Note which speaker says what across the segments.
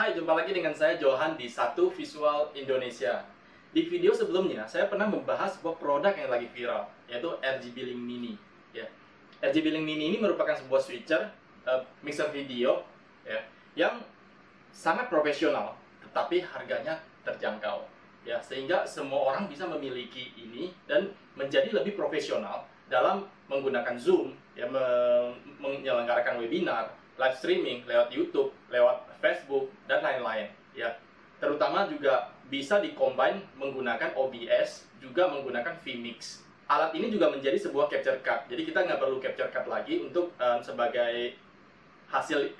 Speaker 1: Hai, jumpa lagi dengan saya Johan di Satu Visual Indonesia. Di video sebelumnya, saya pernah membahas sebuah produk yang lagi viral, yaitu RGB Link Mini. Ya. RGB Link Mini ini merupakan sebuah switcher, mixer video, ya, yang sangat profesional, tetapi harganya terjangkau. Ya, sehingga semua orang bisa memiliki ini dan menjadi lebih profesional dalam menggunakan Zoom, ya, menyelenggarakan webinar, live streaming lewat YouTube, lewat Facebook, dan lain-lain. Ya, terutama juga bisa dikombine menggunakan OBS, juga menggunakan vMix. Alat ini juga menjadi sebuah capture card. Jadi kita nggak perlu capture card lagi untuk sebagai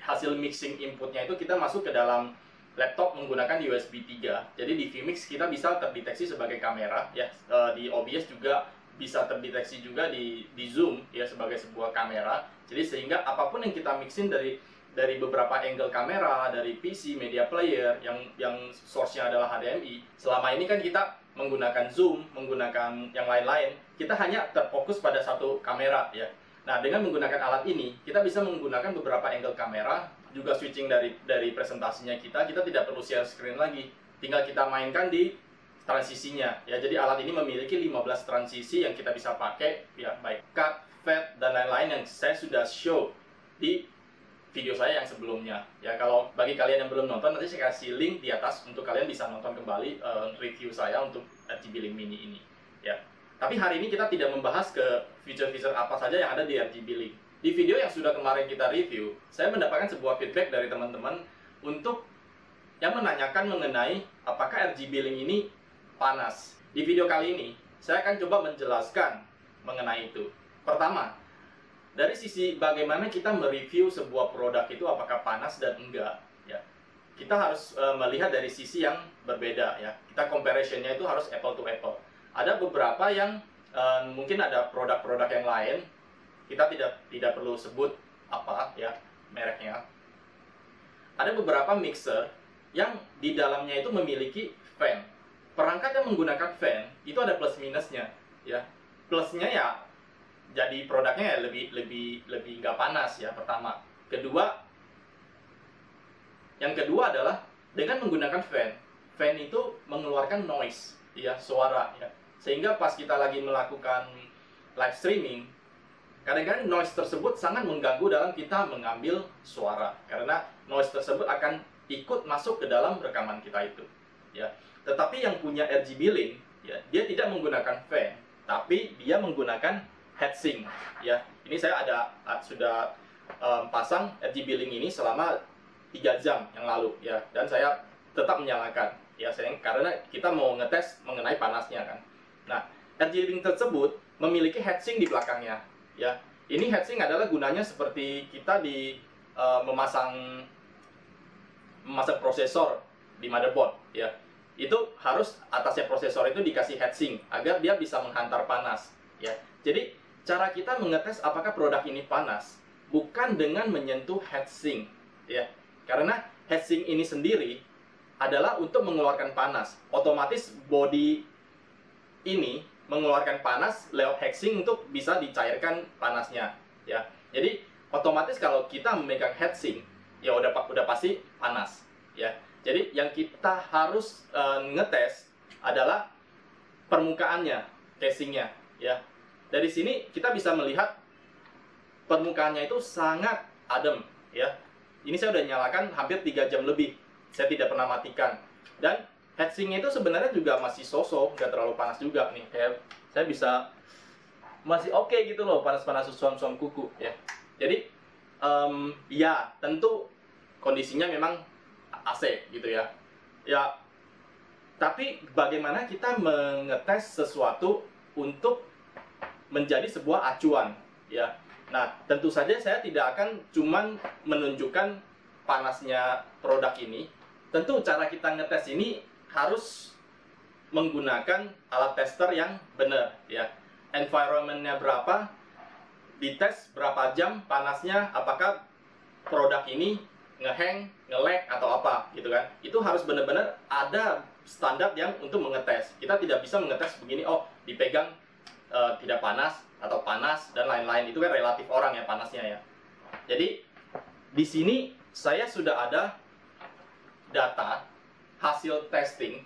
Speaker 1: hasil mixing inputnya itu kita masuk ke dalam laptop menggunakan USB 3. Jadi di vMix kita bisa terdeteksi sebagai kamera, ya. Di OBS juga bisa terdeteksi juga di Zoom, ya, sebagai sebuah kamera. Jadi sehingga apapun yang kita mixin dari beberapa angle kamera, dari PC, media player yang source-nya adalah HDMI. Selama ini kan kita menggunakan Zoom, menggunakan yang lain-lain, kita hanya terfokus pada satu kamera, ya. Nah, dengan menggunakan alat ini, kita bisa menggunakan beberapa angle kamera, juga switching dari presentasinya kita tidak perlu share screen lagi. Tinggal kita mainkan di transisinya, ya. Jadi alat ini memiliki 15 transisi yang kita bisa pakai, ya, baik cut, fade, dan lain-lain yang saya sudah show di video saya yang sebelumnya. Ya, kalau bagi kalian yang belum nonton, nanti saya kasih link di atas untuk kalian bisa nonton kembali review saya untuk RGB Link Mini ini, ya. Tapi hari ini kita tidak membahas ke feature-feature apa saja yang ada di RGB Link. Di video yang sudah kemarin kita review, saya mendapatkan sebuah feedback dari teman-teman untuk yang menanyakan mengenai apakah RGB Link ini panas. Di video kali ini, saya akan coba menjelaskan mengenai itu. Pertama, dari sisi bagaimana kita mereview sebuah produk itu apakah panas dan enggak, ya. Kita harus melihat dari sisi yang berbeda, ya. Kita comparison-nya itu harus apple to apple. Ada beberapa yang mungkin ada produk-produk yang lain, kita tidak perlu sebut apa, ya, mereknya. Ada beberapa mixer yang di dalamnya itu memiliki fan. Perangkat yang menggunakan fan itu ada plus minusnya, ya. Plusnya ya jadi produknya ya lebih nggak panas, ya, pertama. Yang kedua adalah dengan menggunakan fan itu mengeluarkan noise, ya, suara, ya. Sehingga pas kita lagi melakukan live streaming, kadang-kadang noise tersebut sangat mengganggu dalam kita mengambil suara, karena noise tersebut akan ikut masuk ke dalam rekaman kita itu, ya. Tetapi yang punya RGB Link, ya, dia tidak menggunakan fan, tapi dia menggunakan heatsink, ya. Ini saya sudah pasang RGB Link ini selama 3 jam yang lalu, ya, dan saya tetap menyalakan, ya, karena kita mau ngetes mengenai panasnya, kan. Nah, RGB Link tersebut memiliki heatsink di belakangnya, ya. Ini heatsink adalah gunanya seperti kita memasang prosesor di motherboard, ya. Itu harus atasnya prosesor itu dikasih heatsink agar dia bisa menghantar panas, ya. Jadi cara kita mengetes apakah produk ini panas bukan dengan menyentuh heatsink, ya. Karena heatsink ini sendiri adalah untuk mengeluarkan panas. Otomatis body ini mengeluarkan panas lewat heatsink untuk bisa dicairkan panasnya, ya. Jadi otomatis kalau kita memegang heatsink, ya udah pasti panas, ya. Jadi yang kita harus ngetes adalah permukaannya, casingnya, ya. Dari sini kita bisa melihat permukaannya itu sangat adem, ya. Ini saya udah nyalakan hampir 3 jam lebih, saya tidak pernah matikan. Dan heatsinknya itu sebenarnya juga masih so-so, nggak terlalu panas juga nih. Saya bisa masih oke gitu loh, panas-panas suam-suam kuku, ya. Jadi ya tentu kondisinya memang AC gitu, ya. Ya, tapi bagaimana kita mengetes sesuatu untuk menjadi sebuah acuan, ya. Nah, tentu saja saya tidak akan cuman menunjukkan panasnya produk ini. Tentu cara kita ngetes ini harus menggunakan alat tester yang benar, ya. Environment-nya berapa, dites berapa jam panasnya, apakah produk ini ngehang, nge-lag, atau apa, gitu kan. Itu harus benar-benar ada standar yang untuk mengetes. Kita tidak bisa mengetes begini, oh, dipegang tidak panas, atau panas, dan lain-lain. Itu kan relatif orang ya, panasnya, ya. Jadi, di sini saya sudah ada data hasil testing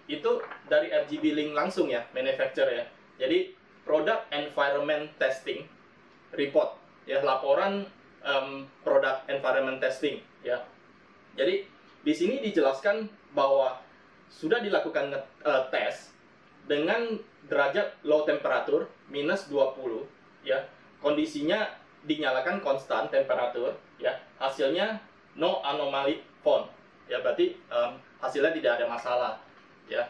Speaker 1: itu dari RGB Link langsung ya, manufacturer ya. Jadi product environment testing report ya, laporan product environment testing ya. Jadi di sini dijelaskan bahwa sudah dilakukan tes dengan derajat low temperature minus 20 ya. Kondisinya dinyalakan konstan temperatur ya. Hasilnya no anomaly found ya, berarti hasilnya tidak ada masalah ya.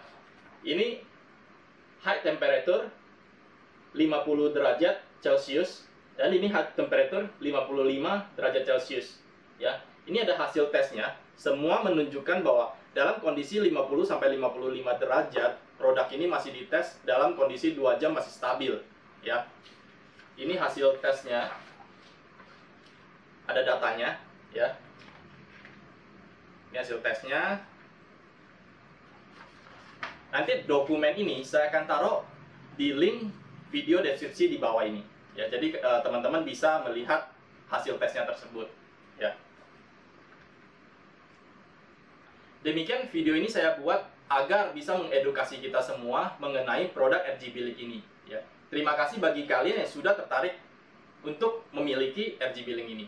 Speaker 1: Ini high temperature 50 derajat Celcius dan ini high temperature 55 derajat Celcius ya. Ini ada hasil tesnya, semua menunjukkan bahwa dalam kondisi 50 sampai 55 derajat produk ini masih dites dalam kondisi 2 jam masih stabil ya. Ini hasil tesnya, ada datanya ya. Ini hasil tesnya. Nanti dokumen ini saya akan taruh di link video deskripsi di bawah ini ya. Jadi teman-teman bisa melihat hasil tesnya tersebut ya. Demikian video ini saya buat agar bisa mengedukasi kita semua mengenai produk RGB Link ini ya. Terima kasih bagi kalian yang sudah tertarik untuk memiliki RGB Link ini.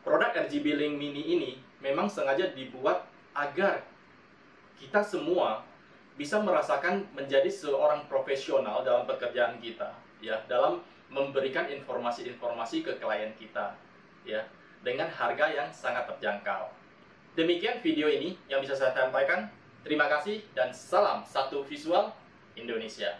Speaker 1: Produk RGB Link Mini ini memang sengaja dibuat agar kita semua bisa merasakan menjadi seorang profesional dalam pekerjaan kita ya, dalam memberikan informasi-informasi ke klien kita ya, dengan harga yang sangat terjangkau. Demikian video ini yang bisa saya sampaikan. Terima kasih dan salam satu visual Indonesia.